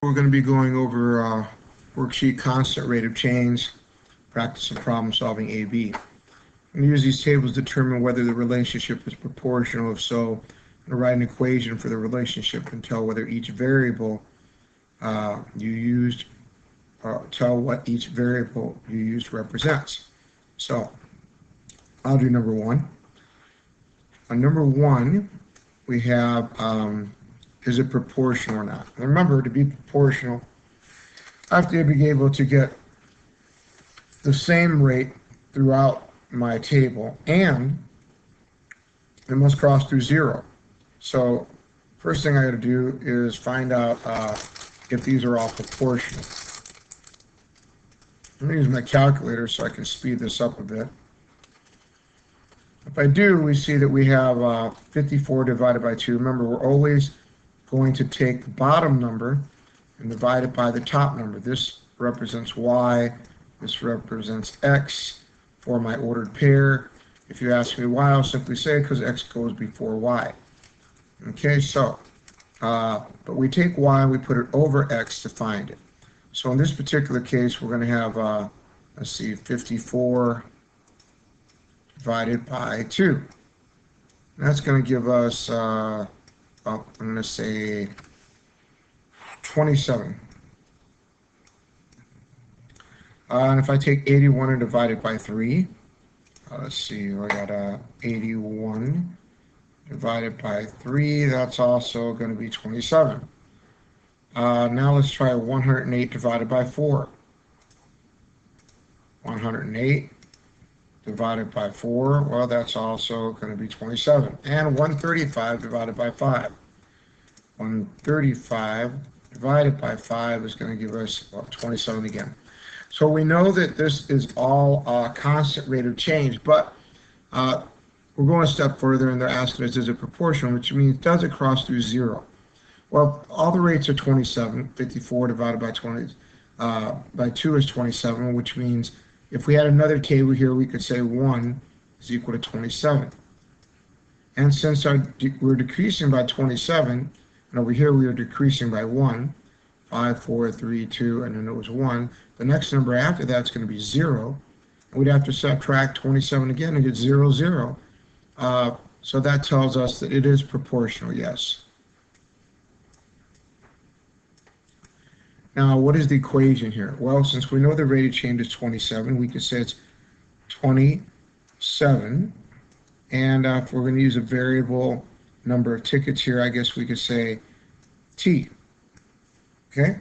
We're going to be going over worksheet constant rate of change, practice of problem solving AB. And use these tables to determine whether the relationship is proportional. If so, I'm going to write an equation for the relationship and tell whether each variable you used, tell what each variable you used represents. So I'll do number one. On number one, we have is it proportional or not? And remember, to be proportional, I have to be able to get the same rate throughout my table, and it must cross through zero. So first thing I got to do is find out if these are all proportional. I'm going to use my calculator so I can speed this up a bit. If I do, we see that we have 54 divided by 2. Remember, we're always going to take the bottom number and divide it by the top number. This represents y, this represents x for my ordered pair. If you ask me why, I'll simply say because x goes before y. Okay, so, but we take y and we put it over x to find it. So in this particular case, we're going to have, let's see, 54 divided by 2. And that's going to give us, I'm going to say 27. And if I take 81 and divide it by 3, let's see, I got 81 divided by 3, that's also going to be 27. Now let's try 108 divided by 4. 108 divided by 4, well, that's also going to be 27. And 135 divided by 5. 135 divided by 5 is going to give us 27 again. So we know that this is all constant rate of change, but we're going a step further, and they're asking us, is it proportional, which means does it cross through 0? Well, all the rates are 27. 54 divided by 20 by 2 is 27, which means if we had another table here, we could say 1 is equal to 27. And since we're decreasing by 27, and over here we are decreasing by 1, 5, 4, 3, 2, and then it was 1, the next number after that's going to be 0. And we'd have to subtract 27 again and get 0, 0. So that tells us that it is proportional, yes. Now, what is the equation here? Well, since we know the rate of change is 27, we could say it's 27. And if we're going to use a variable number of tickets here, I guess we could say t. Okay?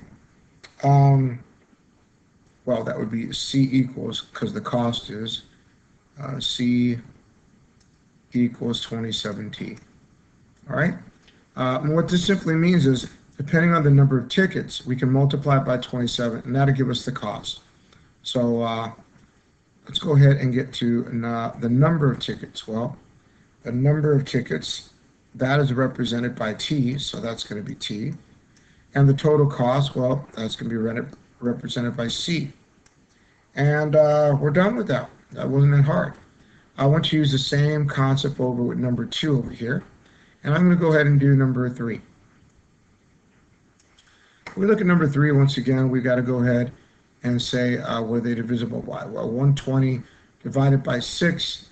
Well, that would be c equals, because the cost is c equals 27t. All right? And what this simply means is, depending on the number of tickets, we can multiply it by 27, and that'll give us the cost. So let's go ahead and get to the number of tickets. Well, the number of tickets, that is represented by t, so that's going to be t. And the total cost, well, that's going to be represented by c. And we're done with that. That wasn't that hard. I want to use the same concept over with number 2 over here. And I'm going to go ahead and do number 3. We look at number 3 once again. We've got to go ahead and say were they divisible by? Well, 120 divided by 6.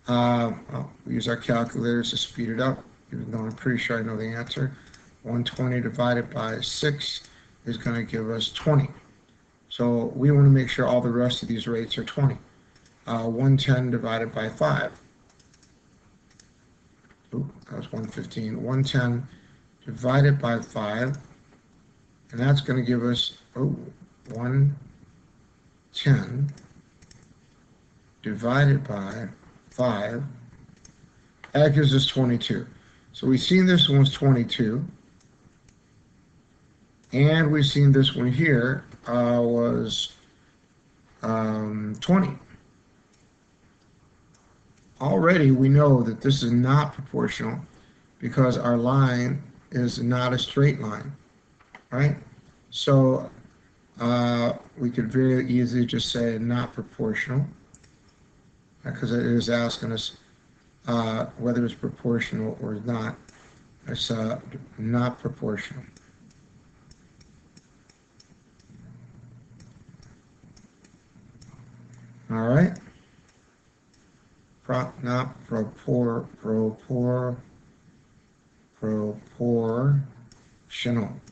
We use our calculators to speed it up, even though I'm pretty sure I know the answer. 120 divided by 6 is going to give us 20. So we want to make sure all the rest of these rates are 20. 110 divided by 5. Ooh, that was 115. 110 divided by 5. And that's going to give us 110 divided by 5. That gives us 22. So we've seen this one's 22. And we've seen this one here was 20. Already we know that this is not proportional because our line is not a straight line. Right? So we could very easily just say not proportional, because it is asking us whether it's proportional or not. It's not proportional. All right. Not proportional.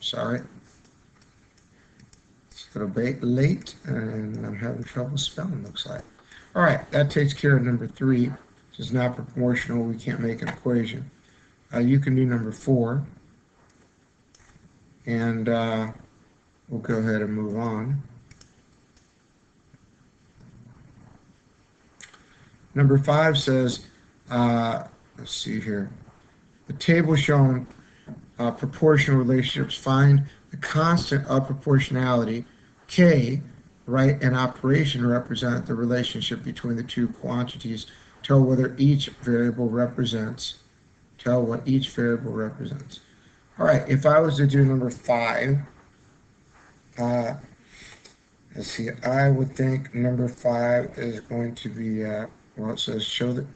Sorry. It's a little bit late, and I'm having trouble spelling, looks like. All right, that takes care of number 3. This is not proportional. We can't make an equation. You can do number 4, and we'll go ahead and move on. Number 5 says, let's see here. The table showing proportional relationships. Find the constant of proportionality, K, right, and operation represent the relationship between the two quantities. Tell whether each variable represents. Tell what each variable represents. All right, if I was to do number 5, let's see, I would think number 5 is going to be, well, it says show that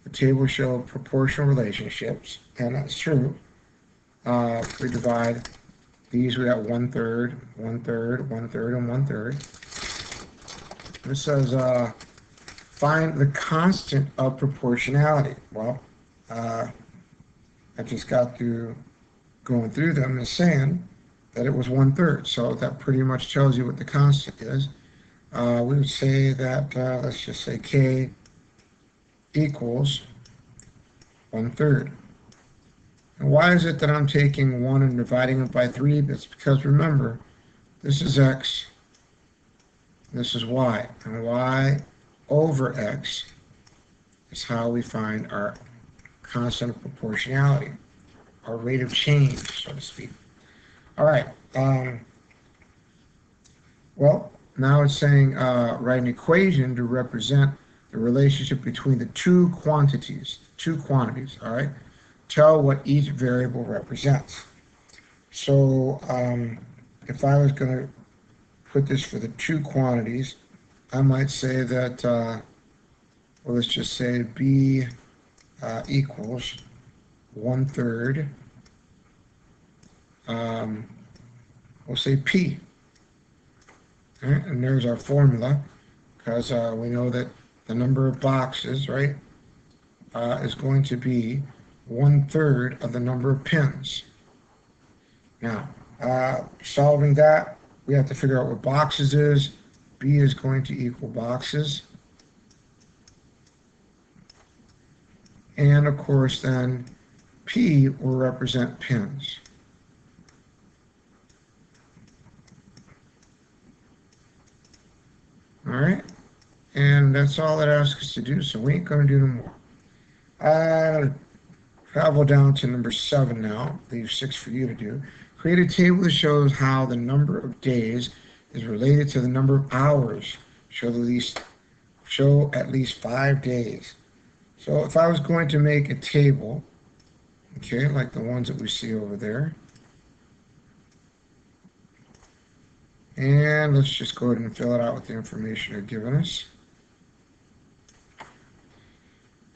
the table show proportional relationships, and that's true. If we divide these, we got 1/3, 1/3, 1/3, and 1/3. It says find the constant of proportionality. Well, I just got through going through them and saying that it was 1/3, so that pretty much tells you what the constant is. We would say that, let's just say K equals 1/3. And why is it that I'm taking 1 and dividing it by 3? That's because, remember, this is X, this is Y, and Y over X is how we find our constant of proportionality, our rate of change, so to speak. All right. Well, now it's saying write an equation to represent the relationship between the two quantities, all right? Tell what each variable represents. So if I was going to put this for the two quantities, I might say that, well, let's just say B equals 1/3. We'll say P. All right, and there's our formula, because we know that the number of boxes, right, is going to be 1/3 of the number of pins. Now, solving that, we have to figure out what boxes is. B is going to equal boxes. And of course then, P will represent pins. All right, and that's all it asks us to do, so we ain't going to do no more. Travel down to number 7 now, leave 6 for you to do. Create a table that shows how the number of days is related to the number of hours. Show at least 5 days. So if I was going to make a table, okay, like the ones that we see over there, and let's just go ahead and fill it out with the information they're giving us.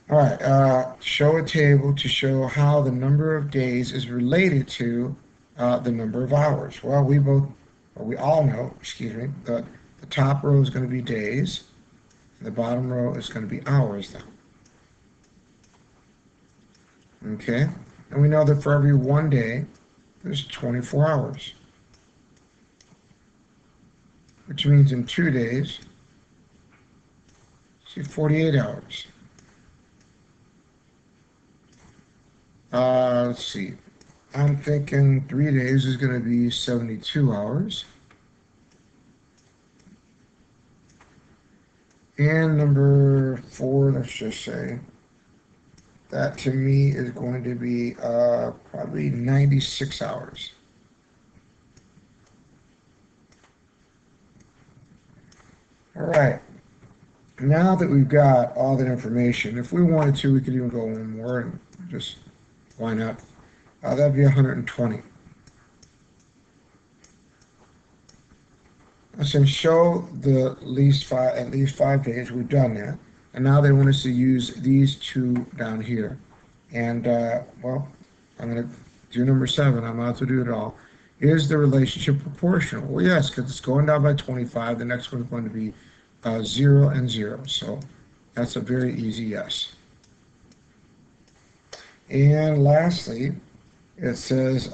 All right, show a table to show how the number of days is related to the number of hours. Well, we all know, that the top row is going to be days, and the bottom row is going to be hours then. Okay, and we know that for every 1 day, there's 24 hours. Which means in 2 days, see, 48 hours. Let's see, I'm thinking 3 days is going to be 72 hours. And number 4, let's just say, that to me is going to be probably 96 hours. All right, now that we've got all that information, if we wanted to, we could even go one more, and just, why not? That'd be 120. So show the at least 5 days. We've done that, and now they want us to use these 2 down here. And well, I'm going to do number 7. I'm about to do it all. Is the relationship proportional? Well, yes, because it's going down by 25. The next one's going to be 0 and 0. So that's a very easy yes. And lastly, it says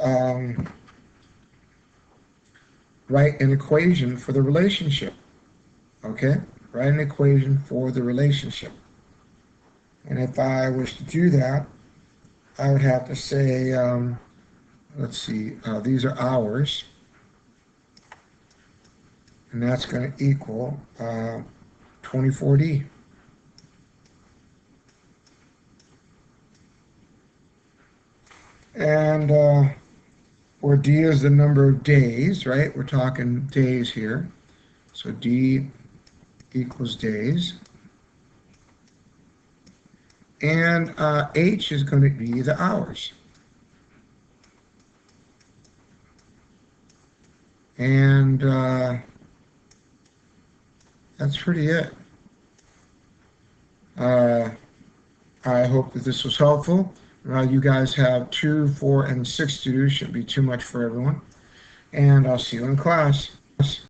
write an equation for the relationship. Okay, write an equation for the relationship. And if I was to do that, I would have to say, let's see, these are hours, and that's going to equal 24D. And where D is the number of days, right? We're talking days here. So D equals days. And H is going to be the hours. And that's pretty it. I hope that this was helpful. You guys have 2, 4, and 6 to do. Shouldn't be too much for everyone. And I'll see you in class.